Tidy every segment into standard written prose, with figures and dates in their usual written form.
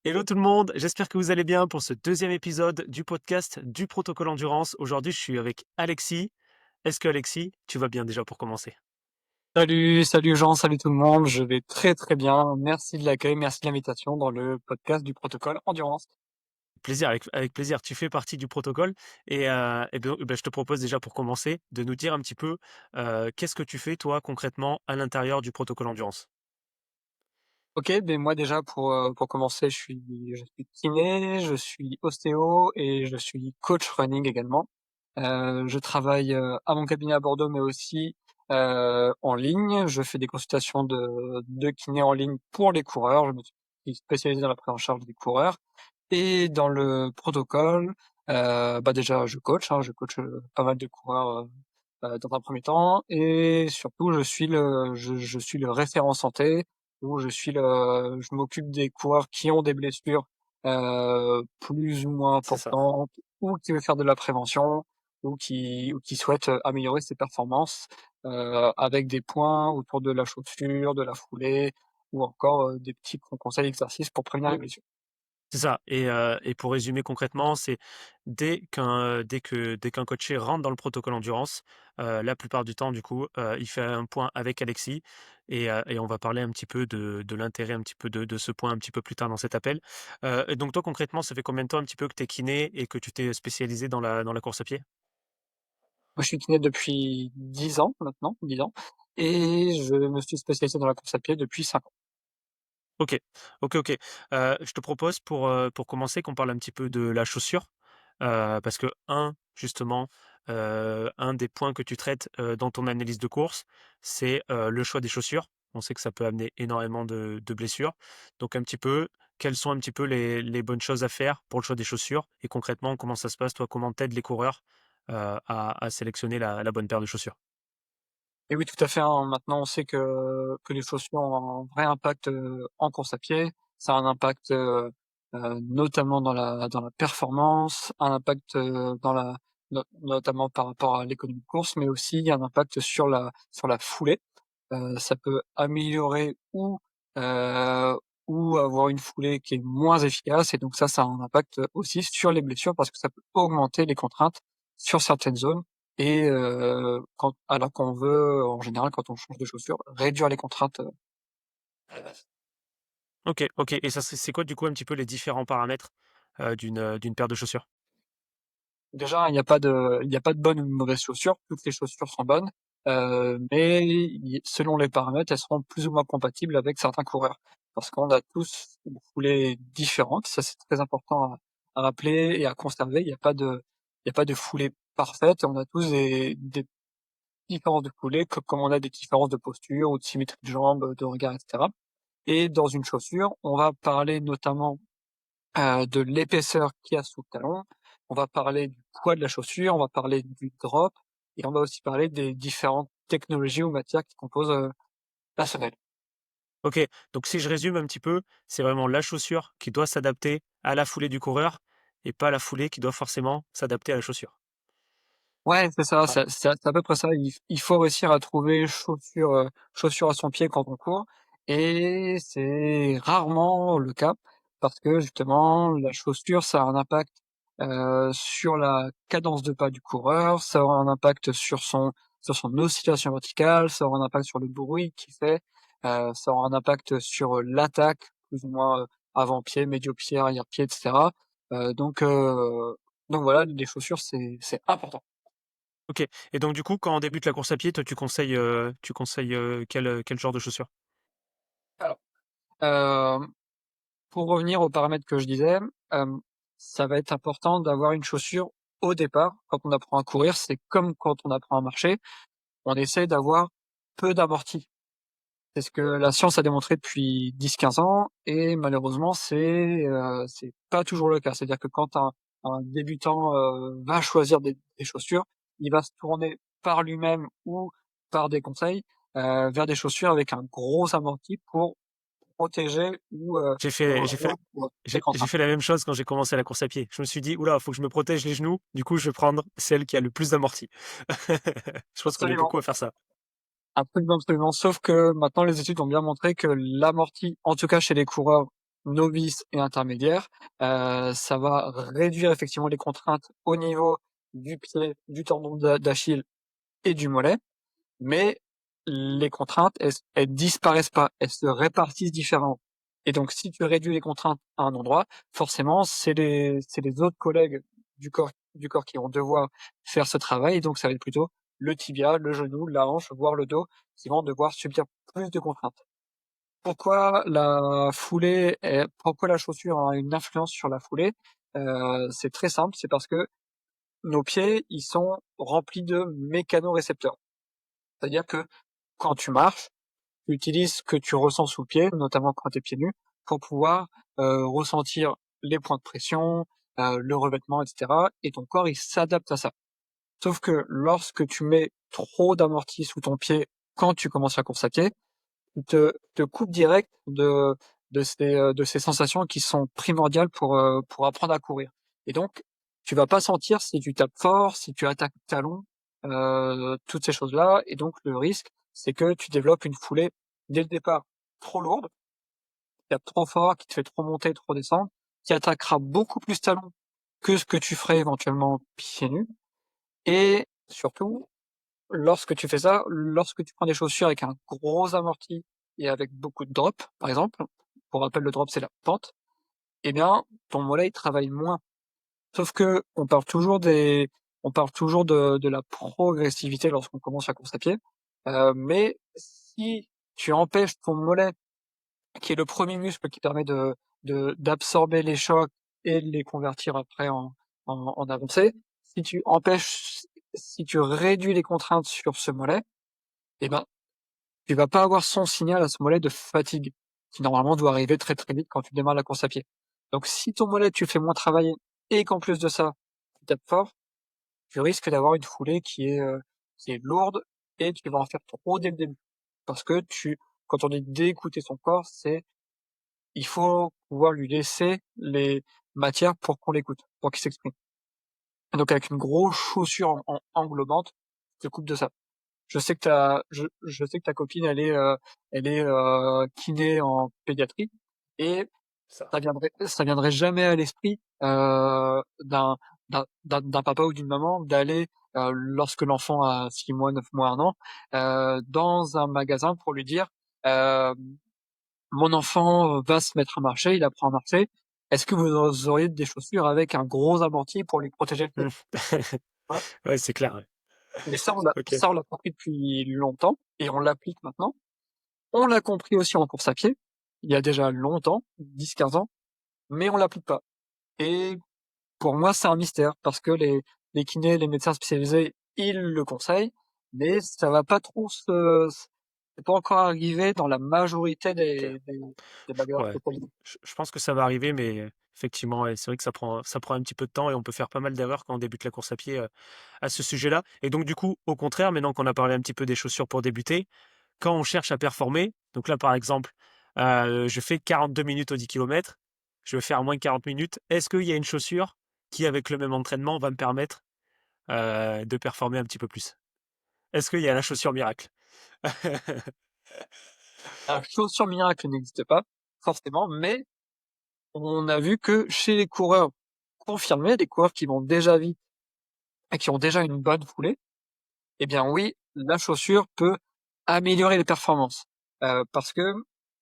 Hello tout le monde, j'espère que vous allez bien pour ce deuxième épisode du podcast du protocole endurance. Aujourd'hui, je suis avec Alexis. Est-ce que Alexis, tu vas bien déjà pour commencer? Salut Jean, salut tout le monde. Je vais très très bien. Merci de l'accueil, merci de l'invitation dans le podcast du protocole Endurance. Plaisir, avec plaisir. Tu fais partie du protocole et je te propose déjà pour commencer de nous dire un petit peu qu'est-ce que tu fais toi concrètement à l'intérieur du protocole endurance. Ok, ben moi déjà pour commencer, je suis kiné, je suis ostéo et je suis coach running également. Je travaille à mon cabinet à Bordeaux, mais aussi en ligne. Je fais des consultations de kiné en ligne pour les coureurs. Je me suis spécialisé dans la prise en charge des coureurs. Et dans le protocole, bah déjà je coach pas mal de coureurs dans un premier temps, et surtout je suis le référent santé, où je m'occupe des coureurs qui ont des blessures plus ou moins C'est ça. importantes, ou qui veulent faire de la prévention, ou qui souhaitent améliorer ses performances avec des points autour de la chaussure, de la foulée, ou encore des petits conseils d'exercice pour prévenir les blessures. C'est ça. Et pour résumer concrètement, c'est dès qu'un coaché rentre dans le protocole endurance, la plupart du temps, du coup, il fait un point avec Alexis et on va parler un petit peu de l'intérêt un petit peu de ce point un petit peu plus tard dans cet appel. Et donc toi, concrètement, ça fait combien de temps un petit peu que tu es kiné et que tu t'es spécialisé dans la course à pied? Moi, je suis kiné depuis 10 ans maintenant, 10 ans, et je me suis spécialisé dans la course à pied depuis 5 ans. OK. OK, OK. Je te propose pour commencer qu'on parle un petit peu de la chaussure, parce que justement, un des points que tu traites, dans ton analyse de course, c'est, le choix des chaussures. On sait que ça peut amener énormément de blessures. Donc un petit peu, quelles sont un petit peu les bonnes choses à faire pour le choix des chaussures? Et concrètement, comment ça se passe, toi? Comment tu aides les coureurs, à sélectionner la bonne paire de chaussures? Et oui, tout à fait, hein, maintenant on sait que les chaussures ont un vrai impact en course à pied. Ça a un impact notamment dans la performance, un impact notamment par rapport à l'économie de course, mais aussi un impact sur la foulée. Ça peut améliorer ou avoir une foulée qui est moins efficace, et donc ça a un impact aussi sur les blessures, parce que ça peut augmenter les contraintes sur certaines zones, et alors qu'on veut, en général, quand on change de chaussure, réduire les contraintes à la base. OK, OK, et ça, c'est quoi, du coup, un petit peu les différents paramètres, d'une paire de chaussures? Déjà, il y a pas de bonne ou de mauvaise chaussure, toutes les chaussures sont bonnes, mais selon les paramètres, elles seront plus ou moins compatibles avec certains coureurs. Parce qu'on a tous une foulée différente, ça c'est très important à rappeler et à conserver. Il y a pas de foulée parfaite, on a tous des différences de foulée, comme on a des différences de posture ou de symétrie de jambes, de regard, etc. Et dans une chaussure, on va parler notamment de l'épaisseur qu'il y a sous le talon. On va parler du poids de la chaussure, on va parler du drop, et on va aussi parler des différentes technologies ou matières qui composent la semelle. OK, donc si je résume un petit peu, c'est vraiment la chaussure qui doit s'adapter à la foulée du coureur et pas la foulée qui doit forcément s'adapter à la chaussure. Ouais, c'est ça, Ah, c'est à peu près ça. Il faut réussir à trouver chaussure à son pied quand on court, et c'est rarement le cas, parce que justement la chaussure, ça a un impact sur la cadence de pas du coureur, ça aura un impact sur son oscillation verticale, ça aura un impact sur le bruit qu'il fait, ça aura un impact sur l'attaque, plus ou moins avant-pied, médio-pied, arrière-pied, etc. Heu, donc heu, donc voilà, les chaussures, c'est important. OK, et donc du coup, quand on débute la course à pied, toi, tu conseilles, quel genre de chaussures? Alors, hem, pour revenir aux paramètres que je disais, hem, ça va être important d'avoir une chaussure au départ. Quand on apprend à courir, c'est comme quand on apprend à marcher, on essaie d'avoir peu d'amorti. C'est ce que la science a démontré depuis 10-15 ans, et malheureusement c'est pas toujours le cas. C'est-à-dire que quand un débutant va choisir des chaussures, il va se tourner par lui-même ou par des conseils vers des chaussures avec un gros amorti pour protéger J'ai ou fait j'ai fait ou des j'ai contraintes. fait la même chose quand j'ai commencé la course à pied. Je me suis dit: «Ouh là, faut que je me protège les genoux, du coup, je vais prendre celle qui a le plus d'amorti». Je pense qu'on est Absolument, beaucoup à faire ça. absolument, absolument. Sauf que maintenant les études ont bien montré que l'amorti, en tout cas chez les coureurs novice et intermédiaire, ça va réduire effectivement les contraintes au niveau du pied, du tendon d'Achille et du mollet, mais les contraintes, elles disparaissent pas, elles se répartissent différemment. Et donc, si tu réduis les contraintes à un endroit, forcément, c'est les autres collègues du corps qui vont devoir faire ce travail. Et donc, ça va être plutôt le tibia, le genou, la hanche, voire le dos, qui vont devoir subir plus de contraintes. Pourquoi la chaussure a une influence sur la foulée? C'est très simple, c'est parce que nos pieds, ils sont remplis de mécanorécepteurs. C'est-à-dire que quand tu marches, tu utilises ce que tu ressens sous le pied, notamment quand tu es pieds nus, pour pouvoir, ressentir les points de pression, le revêtement et cetera, et ton corps, il s'adapte à ça. Sauf que lorsque tu mets trop d'amorti sous ton pied quand tu commences la course à pied, il te coupe direct de ces sensations qui sont primordiales pour apprendre à courir. Et donc, tu vas pas sentir si tu tapes fort, si tu attaques talon, toutes ces choses-là. Et donc, le risque, c'est que tu développes une foulée dès le départ trop lourde, qui tape trop fort, qui te fait trop monter, trop descendre, qui attaquera beaucoup plus talon que ce que tu ferais éventuellement pieds nus. Et surtout, lorsque tu fais ça, lorsque tu prends des chaussures avec un gros amorti et avec beaucoup de drop, par exemple, pour rappel, le drop, c'est la pente, eh bien, ton mollet, il travaille moins. Sauf que on parle toujours de la progressivité lorsqu'on commence la course à pied, mais si tu empêches ton mollet, qui est le premier muscle qui permet d'absorber les chocs et de les convertir après en avancée, si tu réduis les contraintes sur ce mollet, eh ben, tu vas pas avoir son signal à ce mollet de fatigue, qui normalement doit arriver très, très vite quand tu démarres la course à pied. Donc si ton mollet, tu le fais moins travailler et qu'en plus de ça, tu tapes fort, tu risques d'avoir une foulée qui est lourde et tu vas en faire trop dès le début. Parce que quand on dit d'écouter son corps, il faut pouvoir lui laisser les matières pour qu'on l'écoute, pour qu'il s'exprime. Et donc avec une grosse chaussure englobante, tu te coupes de ça. Je sais que ta copine, elle est kiné en pédiatrie, et Ça. ça viendrait jamais à l'esprit, d'un papa ou d'une maman d'aller, lorsque l'enfant a 6 mois, 9 mois, 1 an, dans un magasin pour lui dire, hem: «Mon enfant, va se mettre à marcher, il apprend à marcher. Est-ce que vous auriez des chaussures avec un gros amorti pour lui protéger le pied?» Mmh. Voilà. Ouais, c'est clair, ouais. Mais ça, on l'a OK. ça, on l'a compris depuis longtemps et on l'applique maintenant. On l'a compris aussi en course à pied, il y a déjà longtemps, 10-15 ans, mais on l'applique pas. Et pour moi, c'est un mystère parce que les kinés, les médecins spécialisés, ils le conseillent, mais ça va pas trop c'est pas encore arrivé dans la majorité OK. des bagarres Ouais, spécialisés. je pense que ça va arriver, mais effectivement, ouais, c'est vrai que ça prend un petit peu de temps et on peut faire pas mal d'erreurs quand on débute la course à pied, à ce sujet-là. Et donc du coup, au contraire, maintenant qu'on a parlé un petit peu des chaussures pour débuter, quand on cherche à performer, donc là, par exemple, je fais 42 minutes au 10 kilomètres, je veux faire moins de 40 minutes. Est-ce qu'il y a une chaussure qui, avec le même entraînement, va me permettre, de performer un petit peu plus? Est-ce qu'il y a la chaussure miracle? La chaussure miracle n'existe pas, forcément, mais on a vu que chez les coureurs confirmés, des coureurs qui vont déjà vite et qui ont déjà une bonne foulée, eh bien oui, la chaussure peut améliorer les performances, parce que,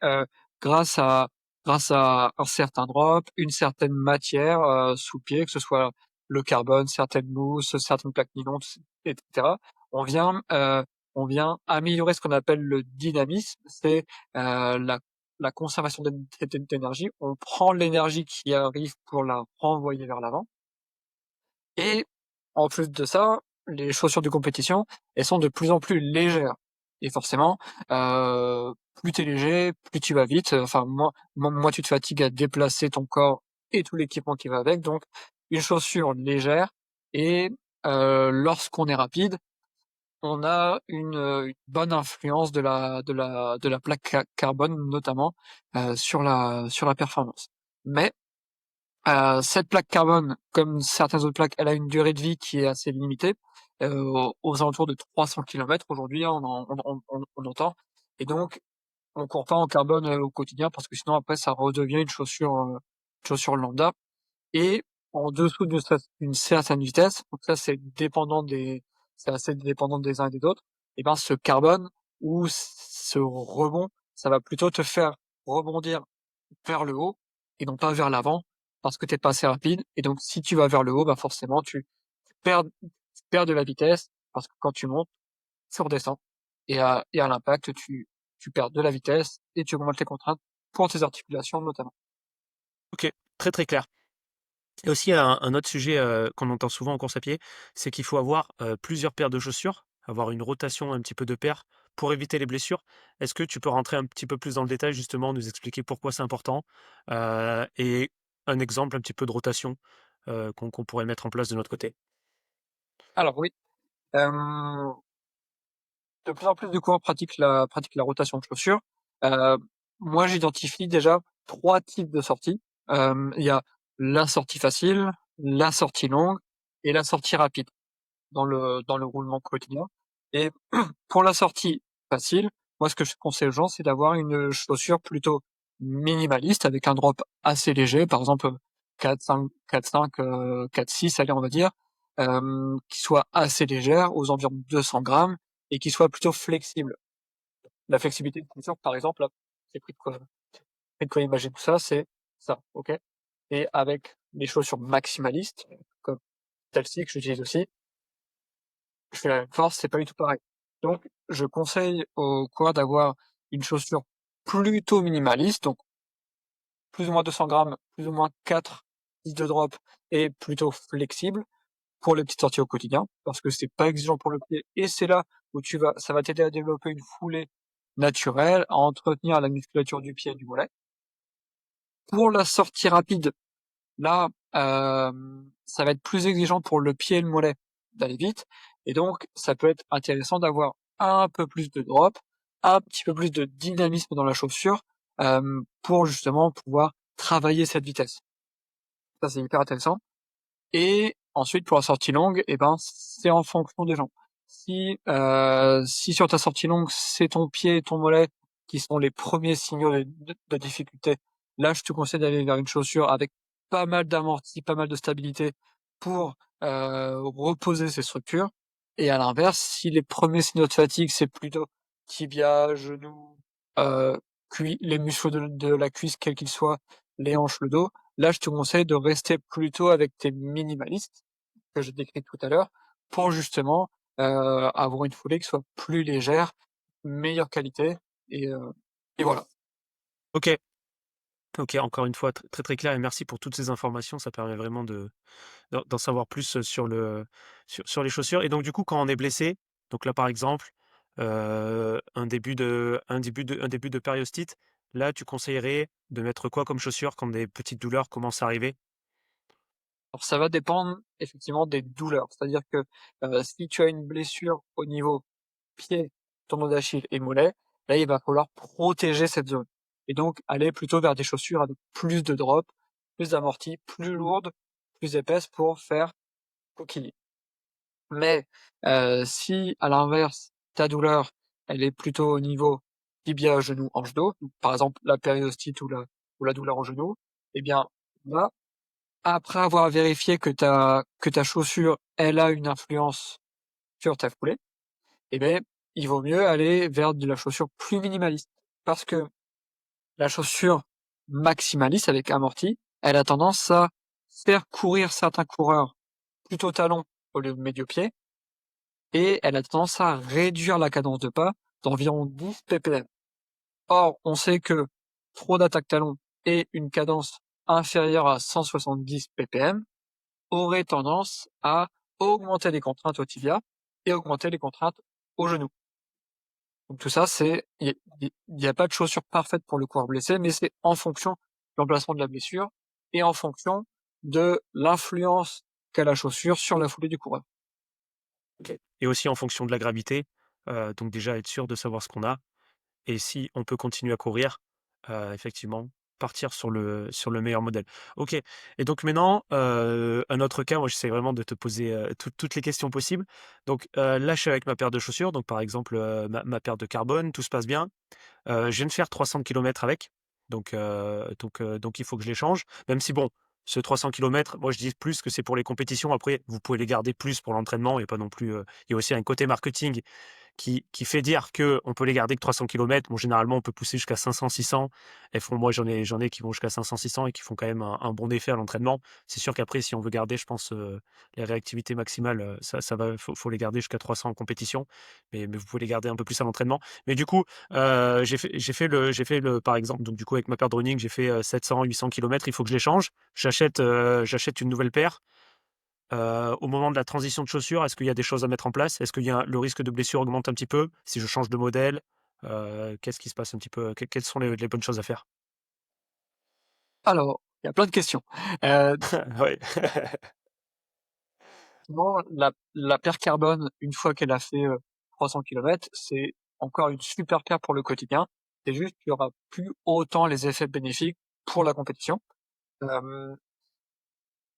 heu, grâce à grâce à un certain drop, une certaine matière, sous le pied, que ce soit le carbone, certaines mousses, certaines plaques nylon, et cetera, on vient, heu, on vient améliorer ce qu'on appelle le dynamisme. C'est, la conservation d'énergie. On prend l'énergie qui arrive pour la renvoyer vers l'avant. Et en plus de ça, les chaussures de compétition, elles sont de plus en plus légères. Et forcément, plus tu es léger, plus tu vas vite, enfin moins tu te fatigues à déplacer ton corps et tout l'équipement qui va avec. Donc une chaussure légère, et lorsqu'on est rapide, on a une bonne influence de la plaque carbone, notamment, sur la performance. Mais cette plaque carbone, comme certaines autres plaques, elle a une durée de vie qui est assez limitée, aux alentours de 300 kilomètres aujourd'hui, hein, on entend. Et donc on court pas en carbone, au quotidien parce que sinon après ça redevient une chaussure lambda et en dessous d'une certaine vitesse, donc ça c'est assez dépendant des uns et des autres, et ben ce carbone ou ce rebond, ça va plutôt te faire rebondir vers le haut et non pas vers l'avant parce que tu es pas assez rapide et donc si tu vas vers le haut, bah, forcément tu perds de la vitesse parce que quand tu montes, tu redescends et à l'impact, tu perds de la vitesse et tu augmentes les contraintes pour tes articulations notamment. OK, très, très clair. Et aussi un autre sujet, qu'on entend souvent en course à pied, c'est qu'il faut avoir, plusieurs paires de chaussures, avoir une rotation un petit peu de paires pour éviter les blessures. Est-ce que tu peux rentrer un petit peu plus dans le détail justement, nous expliquer pourquoi c'est important? Et un exemple un petit peu de rotation, qu'on pourrait mettre en place de notre côté? Alors oui, hem, de plus en plus de coureurs pratiquent la rotation de chaussures. Heu, Moi j'identifie déjà 3 types de sorties. Il y a la sortie facile, la sortie longue et la sortie rapide. Dans le roulement quotidien et pour la sortie facile, moi ce que je conseille aux gens, c'est d'avoir une chaussure plutôt minimaliste avec un drop assez léger, par exemple, 4-5, 4-6 allez on va dire, qui soit assez légère, aux environs de 200 grammes et qui soit plutôt flexible. La flexibilité de chaussure par exemple là, j'ai pris de quoi imaginer tout ça, c'est ça, OK? Et avec les chaussures maximalistes, comme celle-ci que j'utilise aussi, je fais la même force, c'est pas du tout pareil. Donc, je conseille aux coureurs d'avoir une chaussure plutôt minimaliste, donc plus ou moins 200 grammes, plus ou moins 4 de drop et plutôt flexible pour les petites sorties au quotidien, parce que c'est pas exigeant pour le pied et c'est là où ça va t'aider à développer une foulée naturelle, à entretenir la musculature du pied et du mollet. Pour la sortie rapide, là, ça va être plus exigeant pour le pied et le mollet d'aller vite et donc ça peut être intéressant d'avoir un peu plus de drop, un petit peu plus de dynamisme dans la chaussure, pour justement pouvoir travailler cette vitesse. Ça, c'est hyper intéressant et ensuite pour la sortie longue et ben, c'est en fonction des gens. Si sur ta sortie longue, c'est ton pied et ton mollet qui sont les premiers signaux de difficulté, là, je te conseille d'aller vers une chaussure avec pas mal d'amorti, pas mal de stabilité pour, reposer ces structures et à l'inverse, si les premiers signaux de fatigue, c'est plutôt tibia, genou, les muscles de la cuisse, quels qu'ils soient, les hanches, le dos, là, je te conseille de rester plutôt avec tes minimalistes que j'ai décrits tout à l'heure, pour justement, avoir une foulée qui soit plus légère, meilleure qualité et heu et voilà. OK, OK, encore une fois très, très clair et merci pour toutes ces informations. Ça permet vraiment d'en savoir plus, sur les chaussures et donc du coup, quand on est blessé, donc là, par exemple, un début de périostite, là, tu conseillerais de mettre quoi comme chaussures quand des petites douleurs commencent à arriver? Alors ça va dépendre effectivement des douleurs, c'est-à-dire que, si tu as une blessure au niveau pied, tendon d'Achille et mollet, là, il va falloir protéger cette zone et donc aller plutôt vers des chaussures avec plus de drop, plus d'amorti, plus lourdes, plus épaisses pour faire coquille. Mais, si à l'inverse, ta douleur, elle est plutôt au niveau tibia, genou, hanche, dos, donc par exemple la périostite ou la douleur au genou, eh bien là, après avoir vérifié que ta chaussure, elle a une influence sur ta foulée, eh beh, il vaut mieux aller vers de la chaussure plus minimaliste. Parce que la chaussure maximaliste avec amorti, elle a tendance à faire courir certains coureurs plutôt talon au lieu de médio-pied et elle a tendance à réduire la cadence de pas d'environ 10 ppm. Or, on sait que trop d'attaque talon et une cadence inférieure à 170 ppm aurait tendance à augmenter les contraintes au tibia et augmenter les contraintes au genou. Donc tout ça, il y a pas de chaussure parfaite pour le coureur blessé, mais c'est en fonction de l'emplacement de la blessure et en fonction de l'influence qu'a la chaussure sur la foulée du coureur. OK et aussi en fonction de la gravité, donc déjà être sûr de savoir ce qu'on a et si on peut continuer à courir, effectivement. partir sur le meilleur modèle. OK, et donc maintenant, un autre cas, moi j'essaie vraiment de te poser, toutes les questions possibles. Donc, là je suis avec ma paire de chaussures, donc par exemple, ma paire de carbone, tout se passe bien. Je viens de faire 300 kilomètres avec, donc il faut que je les change. Même si bon, ce 300 kilomètres, moi je dis plus que c'est pour les compétitions. Après, vous pouvez les garder plus pour l'entraînement. Il y a pas non plus, il y a aussi un côté marketing qui fait dire que on peut les garder que 300 kilomètres. Bon, généralement, on peut pousser jusqu'à 500, 600. Moi, j'en ai qui vont jusqu'à 500, 600 et qui font quand même un bon effet à l'entraînement. C'est sûr qu'après, si on veut garder, je pense, les réactivités maximales, faut les garder jusqu'à 300 en compétition. Mais vous pouvez les garder un peu plus à l'entraînement. Mais du coup, j'ai fait par exemple, donc du coup, avec ma paire de running, j'ai fait 700, 800 kilomètres. Il faut que je les change. J'achète une nouvelle paire. Au moment de la transition de chaussures, est-ce qu'il y a des choses à mettre en place? Est-ce qu'il y a le risque de blessure augmente un petit peu si je change de modèle? Qu'est-ce qui se passe un petit peu? Quelles sont les bonnes choses à faire? Alors, il y a plein de questions. Heu, Ouais. Sinon la paire carbone, une fois qu'elle a fait, 300 kilomètres, c'est encore une super paire pour le quotidien. C'est juste qu'il y aura plus autant les effets bénéfiques pour la compétition. Hem,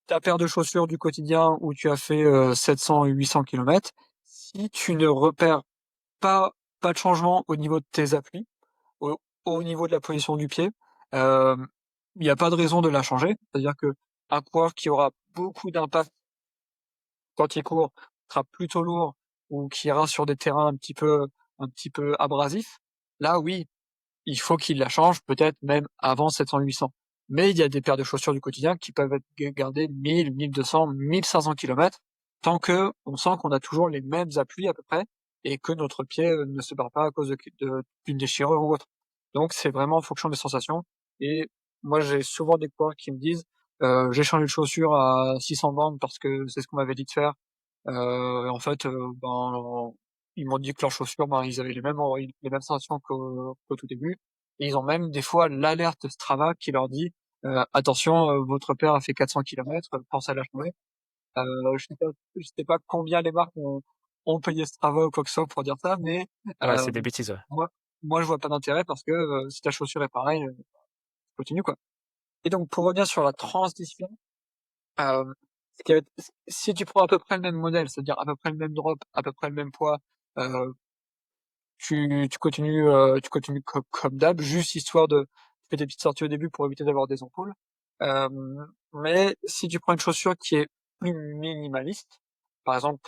Ta paire de chaussures du quotidien où tu as fait, 700 et 800 kilomètres, si tu ne repères pas de changement au niveau de tes appuis, au niveau de la position du pied, hem, il y a pas de raison de la changer. C'est-à-dire qu'un coureur qui aura beaucoup d'impact quand il court sera plutôt lourd ou qui ira sur des terrains un petit peu abrasifs, là oui, il faut qu'il la change, peut-être même avant 700-800. Mais il y a des paires de chaussures du quotidien qui peuvent être gardées 1000, 1200, 1500 kilomètres, tant que on sent qu'on a toujours les mêmes appuis à peu près et que notre pied, ne se barre pas à cause d'une déchirure ou autre. Donc c'est vraiment en fonction des sensations et moi j'ai souvent des coureurs qui me disent: «J'ai changé de chaussures à 600 bornes parce que c'est ce qu'on m'avait dit de faire». Et en fait, ben, ils m'ont dit que leurs chaussures, ben, ils avaient les mêmes sensations qu'au tout début et ils ont même des fois l'alerte Strava qui leur dit: «Attention, votre paire a fait 400 kilomètres, pensez à la changer». Je sais pas combien les marques ont payé Strava ou quoi que ce soit pour dire ça, mais Ouais, heu, c'est des bêtises, ouais. moi moi je vois pas d'intérêt parce que, si ta chaussure est pareille, continue quoi. Et donc pour revenir sur la transition, Hem, ce qui va être si tu prends à peu près le même modèle, c'est-à-dire à peu près le même drop, à peu près le même poids, heu, tu continues comme d'hab, juste histoire de tu fais des petites sorties au début pour éviter d'avoir des ampoules. Mais si tu prends une chaussure qui est plus minimaliste, par exemple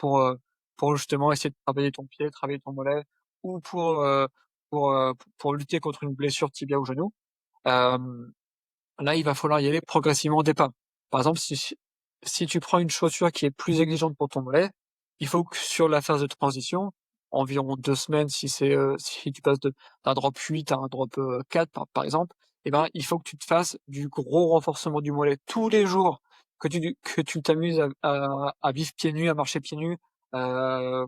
pour justement essayer de travailler ton pied, travailler ton mollet ou pour lutter contre une blessure tibia ou genou, hem là, il va falloir y aller progressivement des pas. Par exemple, si tu prends une chaussure qui est plus exigeante pour ton mollet, il faut que sur la phase de transition, environ 2 semaines si tu passes d'un drop 8 à un drop, 4 par exemple, et ben, il faut que tu te fasses du gros renforcement du mollet tous les jours, que tu t'amuses à vivre pieds nus, à marcher pieds nus,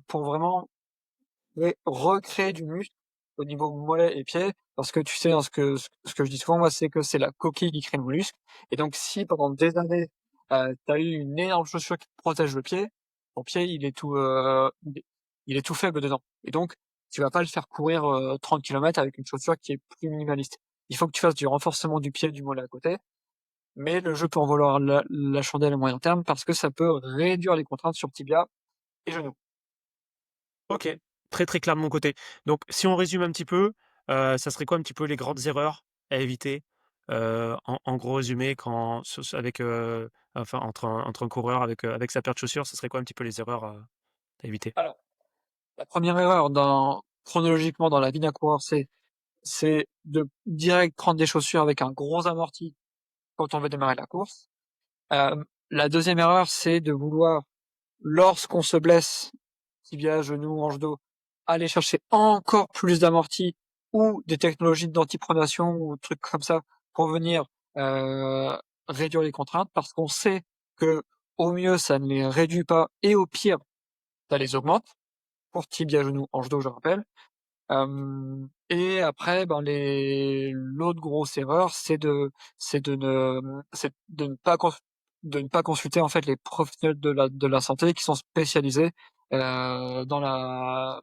pour vraiment oui, recréer du muscle au niveau mollet et pied, parce que tu sais, hein, ce que je dis souvent, moi, c'est que c'est la coquille qui crée le mollusque et donc si pendant des années, tu as eu une énorme chaussure qui te protège le pied, ton pied, il est tout faible dedans et donc tu vas pas le faire courir, 30 kilomètres avec une chaussure qui est plus minimaliste. Il faut que tu fasses du renforcement du pied, du mollet à côté, mais le jeu peut en valoir la chandelle à moyen terme parce que ça peut réduire les contraintes sur tibia et genou. OK, très, très clair de mon côté. Donc si on résume un petit peu, ça serait quoi un petit peu les grandes erreurs à éviter? En gros résumé quand avec, enfin entre un coureur avec sa paire de chaussures, ce serait quoi un petit peu les erreurs à éviter? Alors, la première erreur chronologiquement dans la vie d'un coureur, c'est de direct prendre des chaussures avec un gros amorti quand on veut démarrer la course. La deuxième erreur, c'est de vouloir, lorsqu'on se blesse, tibia, genou, hanche, dos, aller chercher encore plus d'amorti ou des technologies d'antipronation ou trucs comme ça pour venir, heu, réduire les contraintes parce qu'on sait que au mieux ça ne les réduit pas et au pire ça les augmente, pour tibia, genou, hanche, dos, je rappelle. Et après, ben, l'autre grosse erreur, c'est de ne pas consulter, en fait, les professionnels de la santé qui sont spécialisés, dans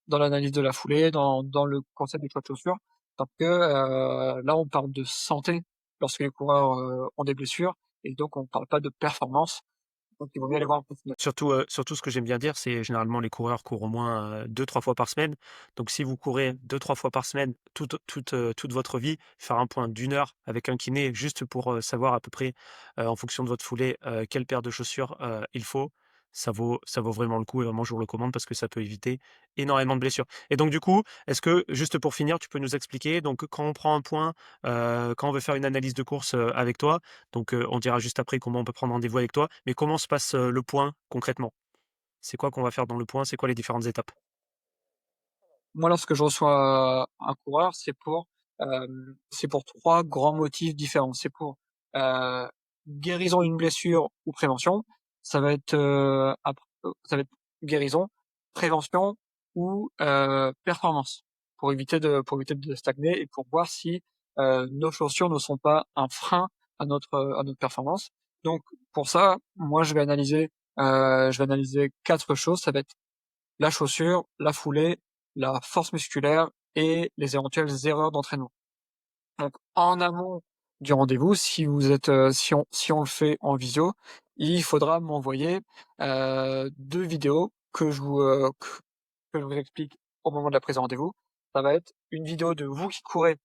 l'analyse de la foulée, dans le concept des choix de chaussures. Parce que, là, on parle de santé lorsque les coureurs, ont des blessures et donc on ne parle pas de performance, donc il vaut mieux aller voir un professionnel. Surtout ce que j'aime bien dire, c'est généralement les coureurs courent au moins, 2-3 fois par semaine. Donc si vous courez 2-3 fois par semaine toute votre vie, faire un point d'1 heure avec un kiné juste pour, savoir à peu près, en fonction de votre foulée, quelle paire de chaussures, il faut, ça vaut vraiment le coup et vraiment je vous le recommande parce que ça peut éviter énormément de blessures. Et donc du coup, est-ce que juste pour finir, tu peux nous expliquer donc quand on prend un point, quand on veut faire une analyse de course, avec toi, donc, on dira juste après comment on peut prendre rendez-vous avec toi. Mais comment se passe, le point concrètement? C'est quoi qu'on va faire dans le point? C'est quoi les différentes étapes? Moi, lorsque je reçois un coureur, c'est pour 3 grands motifs différents. C'est pour, heu, guérison d'une blessure ou prévention. Ça va être guérison, prévention ou, performance. Pour éviter de stagner et pour voir si, nos chaussures ne sont pas un frein à notre performance. Donc pour ça, moi, je vais analyser 4 choses. Ça va être la chaussure, la foulée, la force musculaire et les éventuelles erreurs d'entraînement. Donc en amont du rendez-vous, si on le fait en visio, il faudra m'envoyer, 2 vidéos que je vous explique au moment de la prise de rendez-vous. Ça va être une vidéo de vous qui courez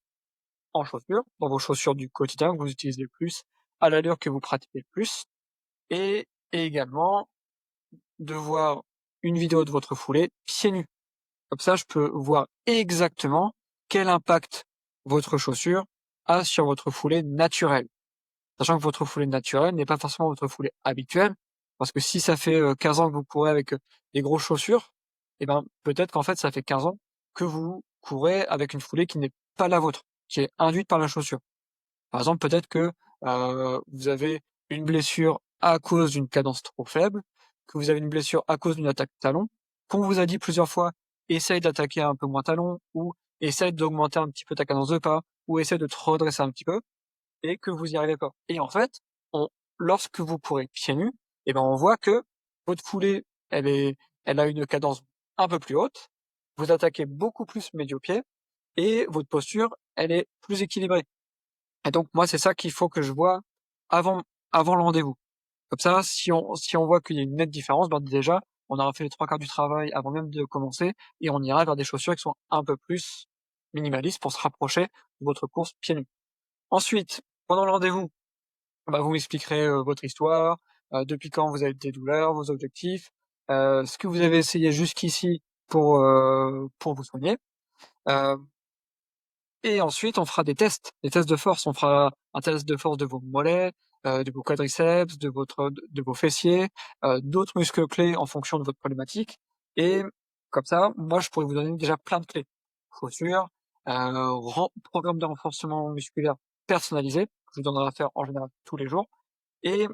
en chaussures, dans vos chaussures du quotidien que vous utilisez le plus, à l'allure que vous pratiquez le plus et également de voir une vidéo de votre foulée pieds nus. Comme ça, je peux voir exactement quel impact votre chaussure a sur votre foulée naturelle. Sachant que votre foulée naturelle n'est pas forcément votre foulée habituelle, parce que si ça fait, 15 ans que vous courez avec, des grosses chaussures, et ben, peut-être qu'en fait, ça fait 15 ans que vous courez avec une foulée qui n'est pas la vôtre, qui est induite par la chaussure. Par exemple, peut-être que, vous avez une blessure à cause d'une cadence trop faible, que vous avez une blessure à cause d'une attaque talon, qu'on vous a dit plusieurs fois: «Essaye d'attaquer un peu moins talon» ou «Essaye d'augmenter un petit peu ta cadence de pas» ou «Essaye de te redresser un petit peu» et que vous y arrivez pas. Et en fait, on lorsque vous courez pieds nus, et ben, on voit que votre foulée, elle a une cadence un peu plus haute, vous attaquez beaucoup plus médio-pied et votre posture, elle est plus équilibrée. Et donc moi, c'est ça qu'il faut que je vois avant avant le rendez-vous. Comme ça, si on voit qu'il y a une nette différence, ben déjà, on aura fait les 3 quarts du travail avant même de commencer et on ira vers des chaussures qui sont un peu plus minimalistes pour se rapprocher de votre course pieds nus. Ensuite, pendant le rendez-vous, bah, vous m'expliquerez, votre histoire, depuis quand vous avez des douleurs, vos objectifs, ce que vous avez essayé jusqu'ici pour vous soigner. Heu Et ensuite, on fera des tests de force. On fera un test de force de vos mollets, de vos quadriceps, de vos fessiers, d'autres muscles clés en fonction de votre problématique et comme ça, moi, je pourrais vous donner déjà plein de clés. Chaussures, programme de renforcement musculaire personnalisé, que je vous donnerai à faire en général tous les jours et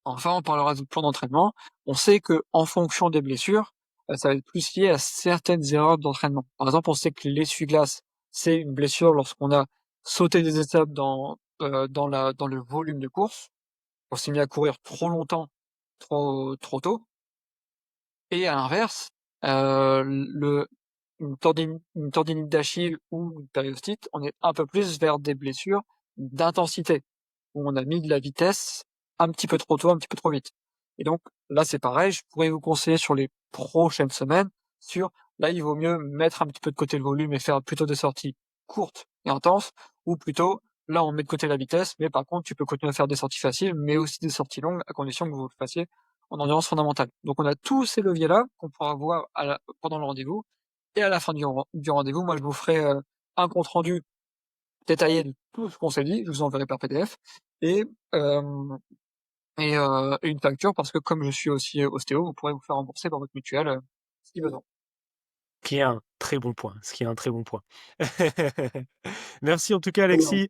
enfin, on parlera de plan d'entraînement. On sait que en fonction des blessures, ça va être plus lié à certaines erreurs d'entraînement. Par exemple, on sait que l'essuie-glace, c'est une blessure lorsqu'on a sauté des étapes dans le volume de course. On s'est mis à courir trop longtemps, trop tôt et à l'inverse, le une tendinite d'Achille ou une périostite, on est un peu plus vers des blessures d'intensité, où on a mis de la vitesse un petit peu trop tôt, un petit peu trop vite. Et donc là, c'est pareil, je pourrais vous conseiller sur les prochaines semaines là, il vaut mieux mettre un petit peu de côté le volume et faire plutôt des sorties courtes et intenses, ou plutôt, là, on met de côté la vitesse, mais par contre, tu peux continuer à faire des sorties faciles, mais aussi des sorties longues, à condition que vous le fassiez en endurance fondamentale. Donc on a tous ces leviers-là qu'on pourra voir pendant le rendez-vous et à la fin du rendez-vous, moi, je vous ferai, un compte rendu détaillé de tout ce qu'on s'est dit, je vous enverrai par PDF et hem et une facture parce que comme je suis aussi, ostéo, vous pourrez vous faire rembourser par votre mutuelle, si besoin. Qui est un très bon point, ce qui est un très bon point. Merci en tout cas Très bien. Alexis,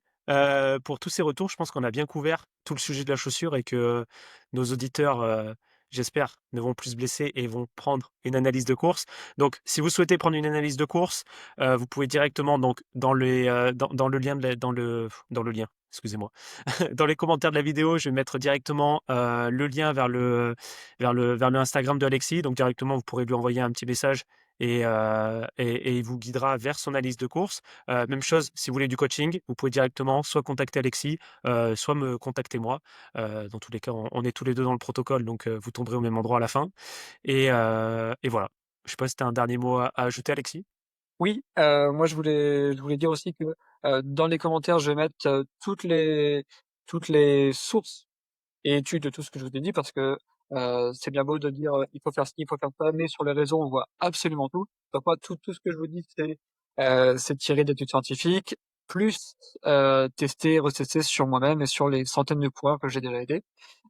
pour tous ces retours. Je pense qu'on a bien couvert tout le sujet de la chaussure et que nos auditeurs, j'espère, ne vont plus se blesser et vont prendre une analyse de course. Donc si vous souhaitez prendre une analyse de course, vous pouvez directement donc dans le lien de la dans le lien, excusez-moi. Dans les commentaires de la vidéo, je vais mettre directement, le lien vers le Instagram de Alexis. Donc directement, vous pourrez lui envoyer un petit message et il vous guidera vers son analyse de course. Même chose, si vous voulez du coaching, vous pouvez directement soit contacter Alexis, soit me contacter moi. Dans tous les cas, on est tous les 2 dans le protocole, donc vous tomberez au même endroit à la fin et voilà. Je sais pas si tu as un dernier mot à ajouter, Alexis? Oui, moi je voulais dire aussi que, dans les commentaires, je vais mettre, toutes les sources et études de tout ce que je vous ai dit parce que, c'est bien beau de dire, «Il faut faire ci, il faut faire ça», mais sur les réseaux, on voit absolument tout. Donc moi, tout ce que je vous dis, c'est tiré d'études scientifiques, plus, testé, retesté sur moi-même et sur les centaines de coureurs que j'ai déjà aidés.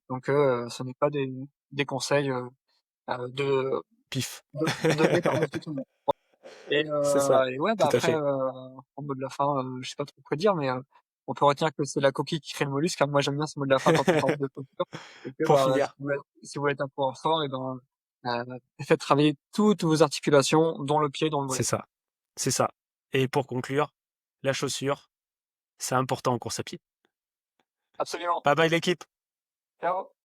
Donc, ce n'est pas des conseils, de Pif. donnés par monsieur tout le monde. Et C'est ça, ouais, bah, tout à après, fait. en mot de la fin, je sais pas trop quoi dire, mais on peut retenir que c'est la coquille qui crée le mollusque, hein. Moi, j'aime bien ce mot de la fin quand on parle de culture et que, Pour bah, finir, si vous voulez être un coureur fort et ben, faites travailler toutes vos articulations, dont le pied, dont le c'est mollet. ça, c'est ça et pour conclure, la chaussure, c'est important en course à pied. Absolument. Bye bye l'équipe. Ciao.